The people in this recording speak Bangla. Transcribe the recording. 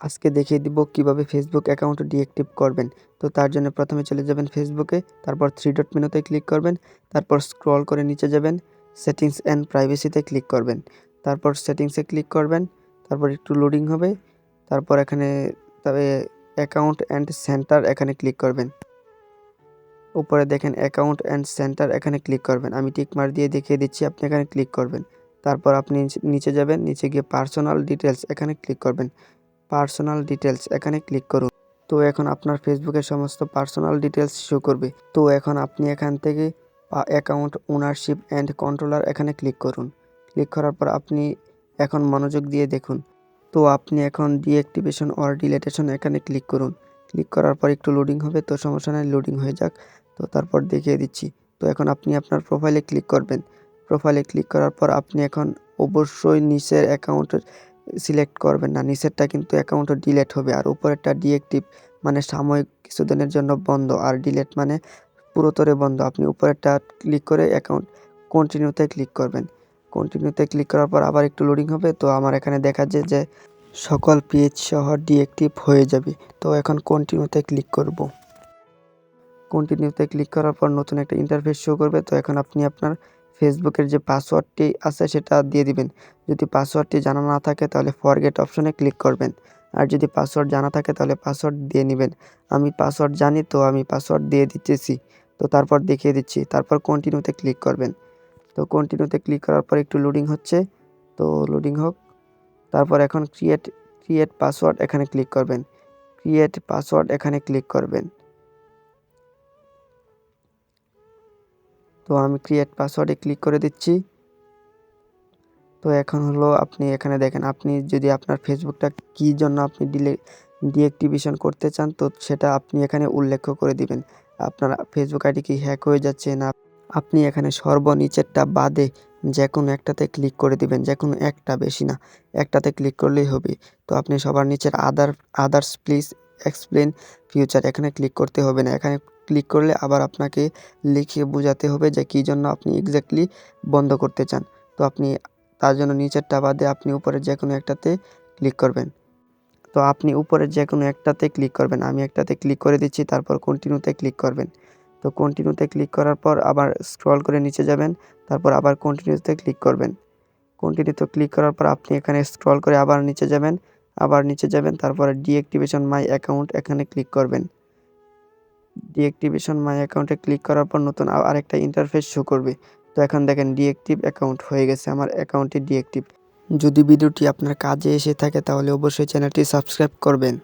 আজকে দেখিয়ে দিব কিভাবে ফেসবুক অ্যাকাউন্ট ডিঅ্যাক্টিভ করবেন। তো তার জন্য প্রথমে চলে যাবেন ফেসবুকে, তারপর 3 ডট মেনুতে ক্লিক করবেন, তারপর স্ক্রল করে নিচে যাবেন, সেটিংস অ্যান্ড প্রাইভেসিতে ক্লিক করবেন, তারপর সেটিংসে ক্লিক করবেন, তারপর একটু লোডিং হবে, তারপর এখানে তবে অ্যাকাউন্ট অ্যান্ড সেন্টার এখানে ক্লিক করবেন। উপরে দেখেন অ্যাকাউন্ট অ্যান্ড সেন্টার এখানে ক্লিক করবেন। আমি টিক মার্ক দিয়ে দেখিয়ে দিচ্ছি, আপনি এখানে ক্লিক করবেন। তারপর আপনি নিচে যাবেন, নিচে গিয়ে পার্সোনাল ডিটেলস এখানে ক্লিক করবেন। পার্সোনাল ডিটেলস এখানে ক্লিক করুন। তো এখন আপনার ফেসবুকের সমস্ত পার্সোনাল ডিটেলস শো করবে। তো এখন আপনি এখান থেকে অ্যাকাউন্ট ওনারশিপ অ্যান্ড কন্ট্রোলার এখানে ক্লিক করুন। ক্লিক করার পর আপনি এখন মনোযোগ দিয়ে দেখুন। তো আপনি এখন ডিঅ্যাক্টিভেশন অর ডিলেটেশন এখানে ক্লিক করুন। ক্লিক করার পর একটু লোডিং হবে, তো সমস্যা নেই, লোডিং হয়ে যাক। তো তারপর দেখিয়ে দিচ্ছি। তো এখন আপনি আপনার প্রোফাইলে ক্লিক করবেন। প্রোফাইলে ক্লিক করার পর আপনি এখন অবশ্যই নিচের অ্যাকাউন্টের সিলেক্ট করবেন না, নিচেরটা কিন্তু অ্যাকাউন্টও ডিলেট হবে, আর উপরেরটা ডিঅ্যাক্টিভ মানে সাময়িক কিছুদিনের জন্য বন্ধ, আর ডিলেট মানে পুরোতরে বন্ধ। আপনি উপরেরটা ক্লিক করে অ্যাকাউন্ট কন্টিনিউতে ক্লিক করবেন। কন্টিনিউতে ক্লিক করার পর আবার একটু লোডিং হবে, তো আমার এখানে দেখা যায় যে সকল পেজ সহ ডিঅ্যাক্টিভ হয়ে যাবে। তো এখন কন্টিনিউতে ক্লিক করব। কন্টিনিউতে ক্লিক করার পর নতুন একটা ইন্টারফেস শো করবে। তো এখন আপনি আপনার ফেসবুকের যে পাসওয়ার্ডটি আছে সেটা দিয়ে দিবেন। যদি পাসওয়ার্ডটি জানা না থাকে তাহলে ফরগেট অপশনে ক্লিক করবেন, আর যদি পাসওয়ার্ড জানা থাকে তাহলে পাসওয়ার্ড দিয়ে নেবেন। আমি পাসওয়ার্ড জানি, তো আমি পাসওয়ার্ড দিয়ে দিতেছি। তো তারপর দেখিয়ে দিচ্ছি, তারপর কন্টিনিউতে ক্লিক করবেন। তো কন্টিনিউতে ক্লিক করার পর একটু লোডিং হচ্ছে, তো লোডিং হোক। তারপর এখন ক্রিয়েট পাসওয়ার্ড এখানে ক্লিক করবেন। ক্রিয়েট পাসওয়ার্ড এখানে ক্লিক করবেন। তো আমি ক্রিয়েট পাসওয়ার্ডে ক্লিক করে দিচ্ছি। তো এখন হলো আপনি এখানে দেখেন, আপনি যদি আপনার ফেসবুকটা কী জন্য আপনি ডিঅ্যাক্টিভেশন করতে চান, তো সেটা আপনি এখানে উল্লেখ করে দিবেন। আপনার ফেসবুক আইডি কি হ্যাক হয়ে যাচ্ছে না, আপনি এখানে সর্বনিচেরটা বাদে যে কোনো একটাতে ক্লিক করে দিবেন, যে কোনো একটা, বেশি না, একটাতে ক্লিক করলেই হবে। তো আপনি সবার নিচের আদার্স প্লিজ এক্সপ্লেন ফিউচার এখানে ক্লিক করতে হবে না। এখানে ক্লিক করলে আবার আপনাকে লিখে বোঝাতে হবে যে কী জন্য আপনি এক্স্যাক্টলি বন্ধ করতে চান। তো আপনি তার জন্য নিচেরটা বাদে আপনি উপরের যে কোনো একটাতে ক্লিক করবেন। তো আপনি উপরের যে কোনো একটাতে ক্লিক করবেন। আমি একটাতে ক্লিক করে দিচ্ছি, তারপর কন্টিনিউতে ক্লিক করবেন। তো কন্টিনিউতে ক্লিক করার পর আবার স্ক্রল করে নিচে যাবেন, তারপর আবার কন্টিনিউতে ক্লিক করবেন। কন্টিনিউতে ক্লিক করার পর আপনি এখানে স্ক্রল করে আবার নিচে যাবেন, তারপরে ডিঅ্যাক্টিভেশন মাই অ্যাকাউন্ট এখানে ক্লিক করবেন। ডিঅ্যাক্টিভেশন মাই অ্যাকাউন্টে ক্লিক করার পর নতুন আরেকটা ইন্টারফেস শো করবে। তো এখন দেখেন ডিঅ্যাক্টিভ অ্যাকাউন্ট হয়ে গেছে, আমার অ্যাকাউন্টটি ডিঅ্যাক্টিভ। যদি ভিডিওটি আপনার কাজে এসে থাকে তাহলে অবশ্যই চ্যানেলটি সাবস্ক্রাইব করবেন।